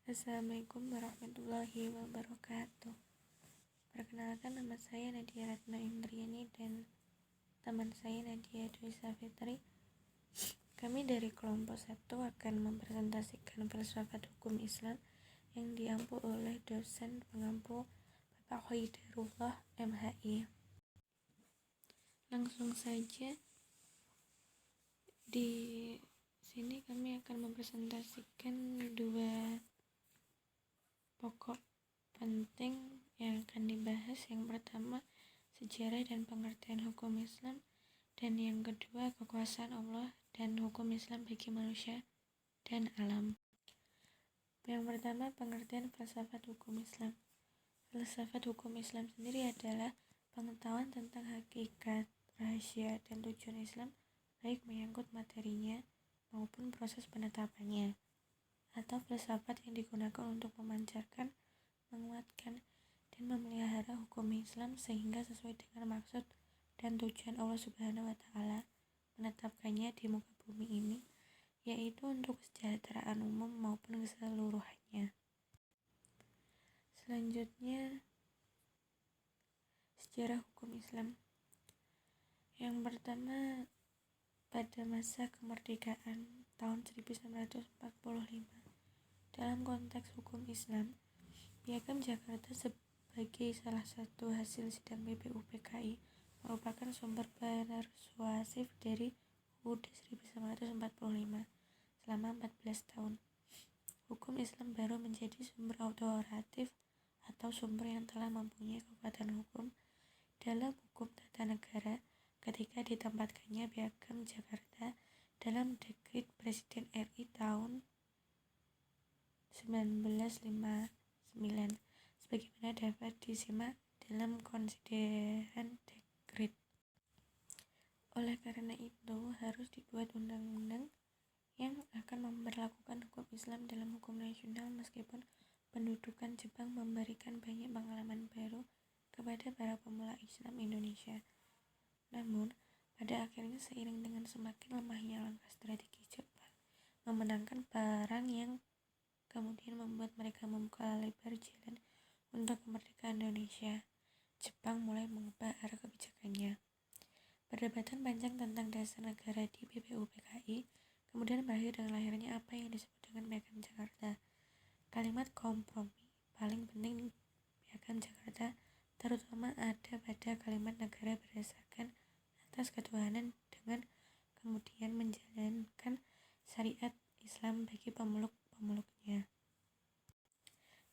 Assalamualaikum warahmatullahi wabarakatuh. Perkenalkan, nama saya Nadia Ratna Indriani dan teman saya Nadia Dwi Safitri. Kami dari kelompok 1 akan mempresentasikan filsafat hukum Islam yang diampu oleh dosen pengampu Bapak Khaidarullah MHI. Langsung saja, di sini kami akan mempresentasikan dua pokok penting yang akan dibahas. Yang pertama, sejarah dan pengertian hukum Islam, dan yang kedua, kekuasaan Allah dan hukum Islam bagi manusia dan alam. Yang pertama, pengertian filsafat hukum Islam. Filsafat hukum Islam sendiri adalah pengetahuan tentang hakikat, rahasia, dan tujuan Islam, baik menyangkut materinya maupun proses penetapannya, atau filsafat yang digunakan untuk memancarkan, menguatkan, dan memelihara hukum Islam sehingga sesuai dengan maksud dan tujuan Allah Subhanahu wa Ta'ala menetapkannya di muka bumi ini, yaitu untuk kesejahteraan umum maupun keseluruhannya. Selanjutnya, sejarah hukum Islam. Yang pertama, pada masa kemerdekaan tahun 1945, dalam konteks hukum Islam, Piagam Jakarta sebagai salah satu hasil sidang BPUPKI merupakan sumber persuasif dari UUD 1945 selama 14 tahun. Hukum Islam baru menjadi sumber autoritatif atau sumber yang telah mempunyai kekuatan hukum dalam hukum tata negara ketika ditempatkannya Piagam Jakarta dalam Dekrit Presiden RI tahun 1959 sebagaimana dapat disimak dalam konsideran dekrit. Oleh karena itu, harus dibuat undang-undang yang akan memperlakukan hukum Islam dalam hukum nasional, meskipun pendudukan Jepang memberikan banyak pengalaman baru kepada para pemula Islam Indonesia. Namun, pada akhirnya seiring dengan semakin lemahnya langkah strategi Jepang memenangkan perang yang kemudian membuat mereka membuka lebar jalan untuk kemerdekaan Indonesia, Jepang mulai mengubah arah kebijakannya. Perdebatan panjang tentang dasar negara di BPUPKI kemudian berakhir dengan lahirnya apa yang disebut dengan Piagam Jakarta. Kalimat kompromi paling penting Piagam Jakarta terutama ada pada kalimat negara berdasarkan atas ketuhanan dengan kemudian menjalankan syariat Islam bagi pemeluk-pemeluknya.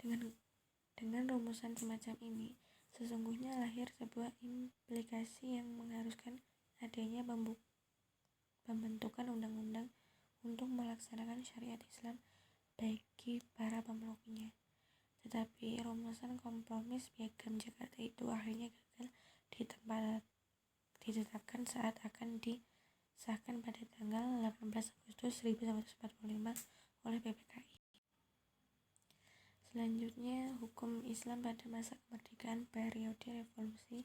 Dengan rumusan semacam ini, sesungguhnya lahir sebuah implikasi yang mengharuskan adanya pembentukan undang-undang untuk melaksanakan syariat Islam bagi para pemeluknya. Tetapi rumusan kompromis Piagam Jakarta itu akhirnya gagal ditetapkan saat akan disahkan pada tanggal 18 Agustus 1945 oleh PPKI. Selanjutnya, hukum Islam pada masa kemerdekaan periode revolusi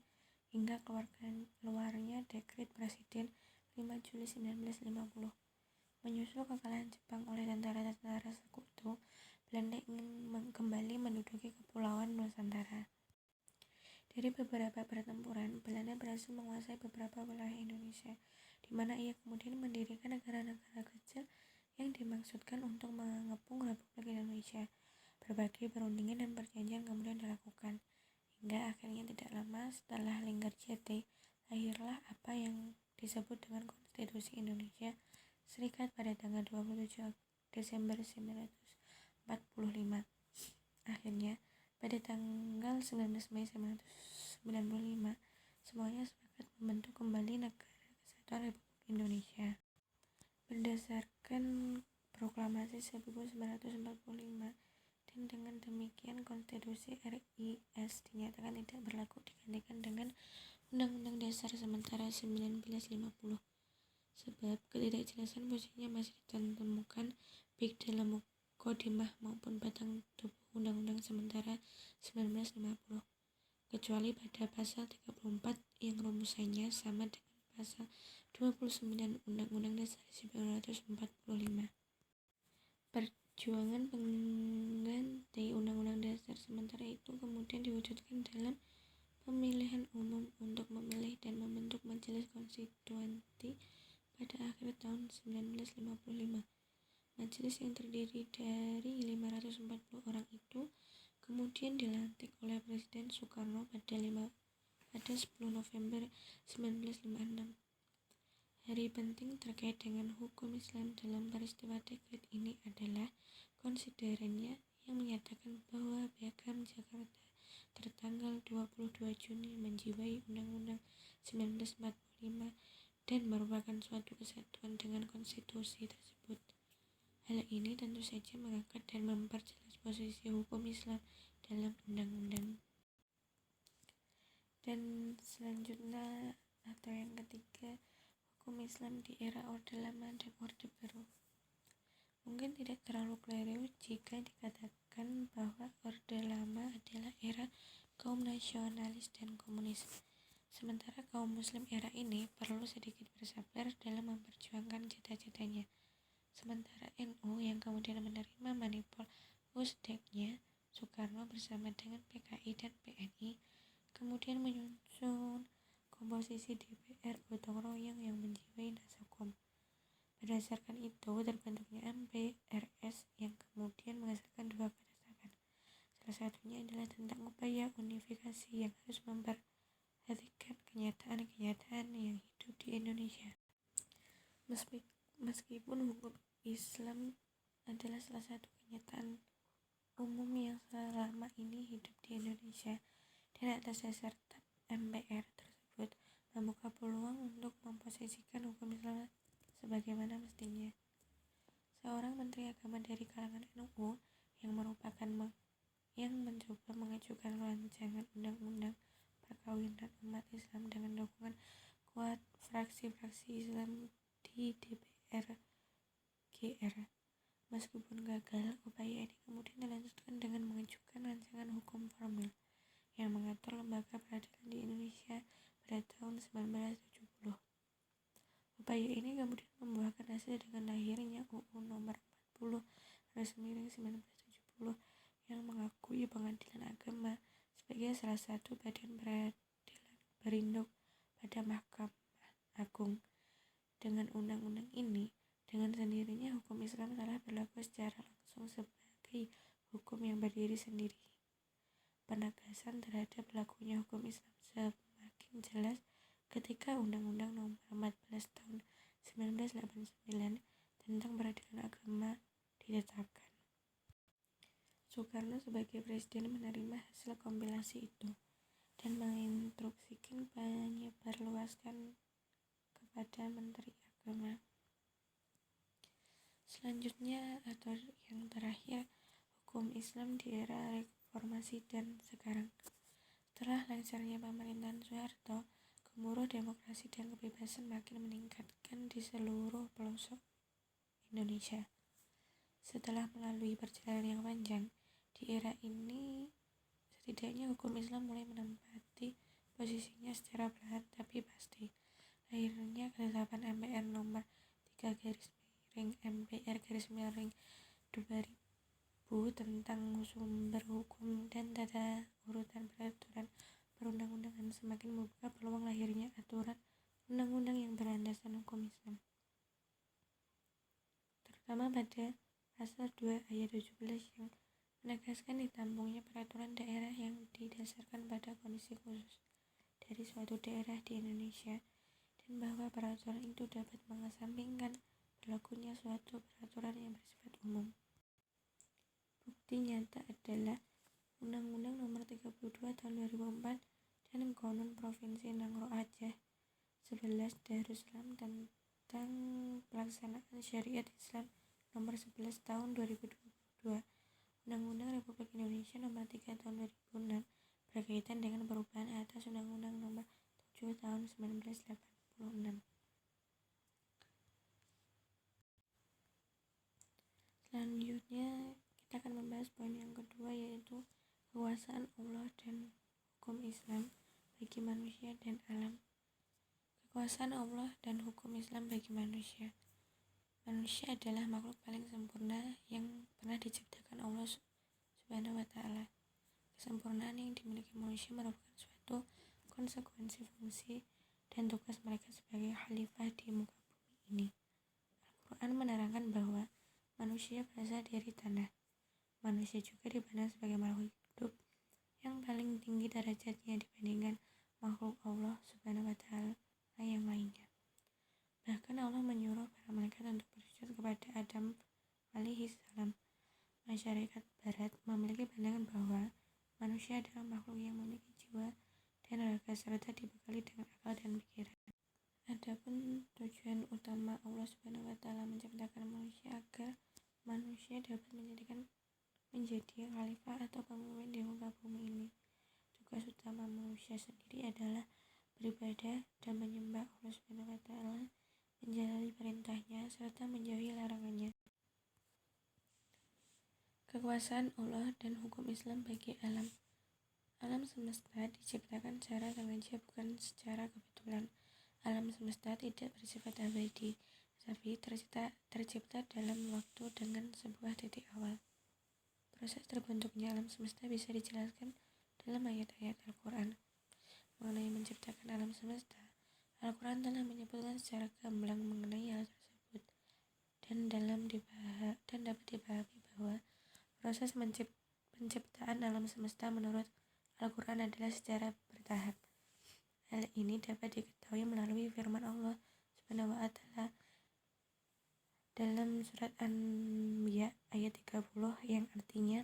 hingga keluarnya Dekrit Presiden 5 Juli 1950. Menyusul kekalahan Jepang oleh tentara-tentara sekutu, Belanda ingin kembali menduduki kepulauan Nusantara. Dari beberapa pertempuran, Belanda berhasil menguasai beberapa wilayah Indonesia, di mana ia kemudian mendirikan negara-negara kecil yang dimaksudkan untuk mengepung Republik Indonesia. Berbagai perundingan dan perjanjian kemudian dilakukan, hingga akhirnya tidak lama setelah Linggarjati, lahirlah apa yang disebut dengan Konstitusi Indonesia Serikat pada tanggal 27 Desember 1945. Akhirnya, pada tanggal 19 Mei 1995, semuanya sepakat membentuk kembali Negara Kesatuan Republik Indonesia. Berdasarkan Proklamasi 1945, dan dengan demikian Konstitusi RIS dinyatakan tidak berlaku, digantikan dengan Undang-Undang Dasar sementara 1950. Sebab ketidakjelasan posisinya masih ditemukan baik dalam Mukhodimah maupun batang tubuh Undang-Undang sementara 1950, kecuali pada pasal 34 yang rumusannya sama dengan pasal 29 Undang-Undang Dasar 1945. Perjuangan penggantian di Undang-Undang Dasar. Sementara itu kemudian diwujudkan dalam pemilihan umum untuk memilih dan membentuk Majelis Konstituante pada akhir tahun 1955. Majelis yang terdiri dari 540 orang itu kemudian dilantik oleh Presiden Soekarno pada 10 November 1956. Hari penting terkait dengan hukum Islam dalam peristiwa dekret ini adalah konsiderannya yang menyatakan bahwa Piagam Jakarta tertanggal 22 Juni menjiwai Undang-Undang 1945 dan merupakan suatu kesatuan dengan konstitusi tersebut. Hal ini tentu saja mengangkat dan memperjelas posisi hukum Islam dalam undang-undang. Dan selanjutnya atau yang ketiga, hukum Islam di era Orde Lama dan Orde Baru. Mungkin tidak terlalu keliru jika dikatakan bahwa Orde Lama adalah era kaum nasionalis dan komunis. Sementara kaum muslim era ini perlu sedikit bersabar dalam memperjuangkan cita-citanya. Sementara NU yang kemudian menerima manipul Usdeknya, Soekarno bersama dengan PKI dan PNI kemudian menyusun komposisi DPR gotong royong yang menjiwai Nasakom. Berdasarkan itu terbentuknya MPRS yang kemudian menghasilkan dua keresahan. Salah satunya adalah tentang upaya unifikasi yang harus memperhatikan kenyataan-kenyataan yang hidup di Indonesia. Meskipun hukum Islam adalah salah satu kenyataan umum yang selama ini hidup di Indonesia, dan atas dasar TAP MPR tersebut membuka peluang untuk memposisikan hukum Islam sebagaimana mestinya. Seorang menteri agama dari kalangan NU yang mencoba mengajukan rancangan undang-undang perkawinan umat Islam dengan dukungan kuat fraksi-fraksi Islam di DPR GR. Meskipun gagal, upaya ini kemudian dilanjutkan dengan mengajukan rancangan hukum formil yang mengatur lembaga peradilan di Indonesia pada tahun 1970. Upaya ini kemudian membuahkan hasil dengan lahirnya UU Nomor 40/1970 yang mengakui pengadilan agama sebagai salah satu badan peradilan berinduk pada Mahkamah Agung. Dengan undang-undang ini, dengan sendirinya hukum Islam telah berlaku secara langsung sebagai hukum yang berdiri sendiri. Penegasan terhadap berlakunya hukum Islam semakin jelas ketika Undang-Undang Nomor 14 Tahun 1989 tentang peradilan agama ditetapkan. Soekarno sebagai presiden menerima hasil kompilasi itu dan menginstruksikan penyebarluaskan kepada Menteri Agama. Selanjutnya atau yang terakhir, hukum Islam di era reformasi dan sekarang. Setelah lancarnya pemerintahan Soeharto, gemuruh demokrasi dan kebebasan makin meningkatkan di seluruh pelosok Indonesia. Setelah melalui perjalanan yang panjang, di era ini setidaknya hukum Islam mulai menempati posisinya secara perlahan tapi pasti. Akhirnya ketetapan MPR nomor 3/MPR/2000 tentang sumber hukum dan tata urutan peraturan perundang-undangan semakin membuka peluang lahirnya aturan undang-undang yang berlandaskan hukum Islam. Terutama pada pasal 2 ayat 17 yang menegaskan ditampungnya peraturan daerah yang didasarkan pada kondisi khusus dari suatu daerah di Indonesia, dan bahwa peraturan itu dapat mengesampingkan berlakunya suatu peraturan yang bersifat umum. Bukti nyata adalah Undang-Undang Nomor 32 Tahun 2004 dan Qonun Provinsi Nangro Aceh 11 Darussalam tentang pelaksanaan syariat Islam Nomor 11 Tahun 2022, Undang-Undang Republik Indonesia Nomor 3 Tahun 2006 berkaitan dengan perubahan atas Undang-Undang Nomor 7 Tahun 1986. Selanjutnya kita akan membahas poin yang kedua, yaitu kekuasaan Allah dan hukum Islam bagi manusia dan alam. Kekuasaan Allah dan hukum Islam bagi manusia. Manusia adalah makhluk paling sempurna yang pernah diciptakan Allah Subhanahu wa Ta'ala. Kesempurnaan yang dimiliki manusia merupakan suatu konsekuensi fungsi dan tugas mereka sebagai khalifah di muka bumi ini. Al-Quran menerangkan bahwa manusia berasal dari tanah. Manusia juga dipandang sebagai makhluk hidup yang paling tinggi derajatnya dibandingkan makhluk Allah Subhanahu wa Ta'ala yang lainnya. Bahkan Allah menyuruh para malaikat untuk bersujud kepada Adam alaihi salam. Masyarakat barat memiliki pandangan bahwa manusia adalah makhluk yang memiliki jiwa dan raga serta dibekali dengan akal dan pikiran. Adapun tujuan utama Allah Subhanahu wa Ta'ala menciptakan manusia agar manusia dapat menjadi khalifah atau pemimpin di muka bumi ini. Tugas utama manusia sendiri adalah beribadah dan menyembah Allah Subhanahu wa Ta'ala, menjalani perintahnya serta menjauhi larangannya. Kekuasaan Allah dan hukum Islam bagi alam. Alam semesta diciptakan secara sengaja, bukan secara kebetulan. Alam semesta tidak bersifat abadi, tapi tercipta dalam waktu dengan sebuah titik awal. Proses terbentuknya alam semesta bisa dijelaskan dalam ayat-ayat Al-Quran. Mengenai menciptakan alam semesta, Al-Quran telah menyebutkan secara gamblang mengenai hal tersebut, dan dapat dipahami bahwa proses penciptaan alam semesta menurut Al-Quran adalah secara bertahap. Hal ini dapat diketahui melalui firman Allah Subhanahu wa Ta'ala dalam surat An-Anbiya ayat 30 yang artinya,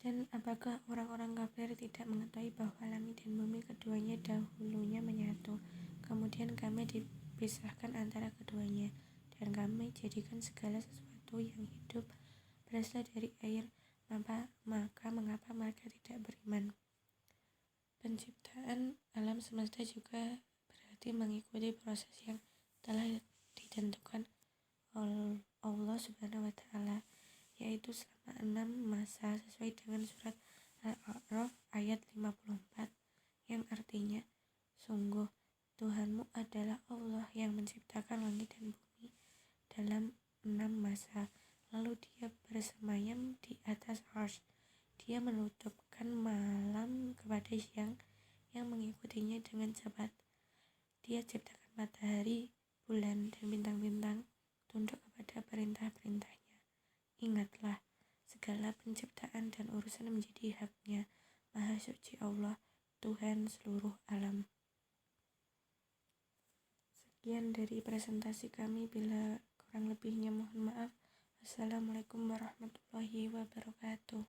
dan apakah orang-orang kafir tidak mengetahui bahwa langit dan bumi keduanya dahulunya menyatu, kemudian kami dipisahkan antara keduanya, dan kami jadikan segala sesuatu yang hidup berasal dari air, maka mengapa mereka tidak beriman? Penciptaan alam semesta juga berarti mengikuti proses yang telah ditentukan Allah Subhanahu wa Ta'ala, yaitu selama 6 masa sesuai dengan surat Al-A'raf ayat 54 yang artinya, sungguh Tuhanmu adalah Allah yang menciptakan langit dan bumi dalam 6 masa, lalu Dia bersemayam di atas arsy. Dia menutupkan malam kepada siang yang mengikutinya dengan cepat. Dia ciptakan matahari, bulan, dan bintang-bintang tunduk kepada perintah-perintahnya. Ingatlah, segala penciptaan dan urusan menjadi haknya Maha Suci Allah, Tuhan seluruh alam. Sekian dari presentasi kami, bila kurang lebihnya mohon maaf. Assalamualaikum warahmatullahi wabarakatuh.